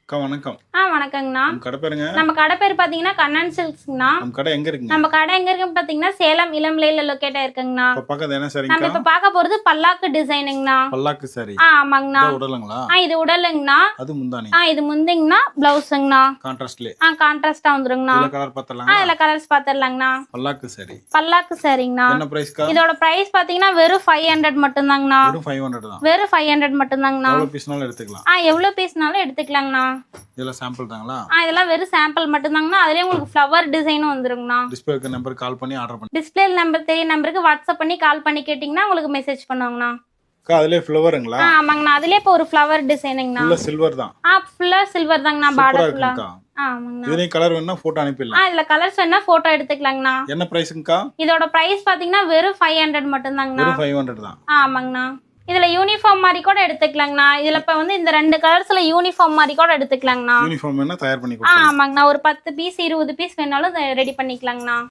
அக்கா வணக்கம். வணக்கங்கண்ணா. நம்ம கடை பேருங்க? நம்ம கடை பேர் பார்த்தீங்கன்னா கண்ணன் சில்க்ஸ்ங்கண்ணா. நம்ம கடை எங்க இருக்குங்க? நம்ம கடை எங்க இருக்குன்னு பார்த்தீங்கன்னா சேலம் இளம்பிள்ளையில லொக்கேட் ஆயிருக்குங்கண்ணா. இப்ப பக்கத்துல என்ன நம்ம சரிங்கக்கா? இப்ப பார்க்க போறது பல்லாக்கு டிசைனுங்கண்ணா. பல்லாக்கு சாரி. ஆமாங்கண்ணா. இது உடலுங்களா? இது உடலுங்கண்ணா. அது முந்தானி. இது முந்திங்கண்ணா. பிளவுஸ்ங்கண்ணா. கான்ட்ராஸ்ட்ல. கான்ட்ராஸ்டா வந்துருங்கண்ணா. இதுல கலர் பார்த்தலாமா? இதுல கலர்ஸ் பார்த்தறலாங்கண்ணா. பல்லாக்கு சாரி. பல்லாக்கு சாரிங்கண்ணா. என்ன பிரைஸ்க்கா? இதோட பிரைஸ் பார்த்தீங்கன்னா வெறும் 500 மட்டும்தாங்கண்ணா. வெறும் 500 தான். வெறும் 500 மட்டும்தாங்கண்ணா. எவ்வளவு பீஸ்னாலும் எடுத்துக்கலாம். எவ்வளவு பீஸ்னாலும் எடுத்துக்கலாங்கண்ணா. இதெல்லாம் சாம்பிள் தாங்களா? இதெல்லாம் வெறும் சாம்பிள் மட்டும்தாங்கண்ணா. அதுலயே உங்களுக்கு ஃப்ளவர் டிசைனும் வந்துருங்கண்ணா. டிஸ்பிளேக்கு நம்பர் கால் பண்ணி ஆர்டர் பண்ணி. டிஸ்பிளே நம்பர் தெரிய நம்பருக்கு வாட்ஸ்அப் பண்ணி கால் பண்ணி கேட்டிங்கன்னா உங்களுக்கு மெசேஜ் பண்ணுவாங்கண்ணா. அக்கா அதுலயே ஃப்ளவருங்களா? ஆமாங்கண்ணா. அதுலயே இப்போ ஒரு ஃப்ளவர் டிசைனுங்கண்ணா. ஃபுல்லா சில்வர் தான். ஃபுல்லா சில்வர் தாங்கண்ணா. பார்டர் ஃபுல்லா. ஆமாங்கண்ணா. இதுலயே கலர் வேணா போட்டோ அனுப்பிடலாம். இதுல கலர்ஸ் வேணா போட்டோ எடுத்துக்கலாங்கண்ணா. என்ன பிரைஸ்ங்கக்கா? இதோட பிரைஸ் பாத்தீங்கன்னா வெறும் 500 மட்டும்தாங்கண்ணா. வெறும் 500 தான். ஆமாங்கண்ணா. இதுல யூனிஃபார்ம் மாதிரி கூட எடுத்துக்கலாங்கண்ணா. இதுல இப்ப வந்து இந்த 2 கலர்ஸ்ல யூனிஃபார்ம் மாதிரி கூட எடுத்துக்கலாங்கண்ணா. யூனிஃபார்ம் வேணா தயார் பண்ணி கொடுக்கலாம். ஆமாங்கண்ணா. ஒரு 10 பீஸ் 20 பீஸ் வேணாலும் ரெடி பண்ணிக்கலாங்கண்ணா.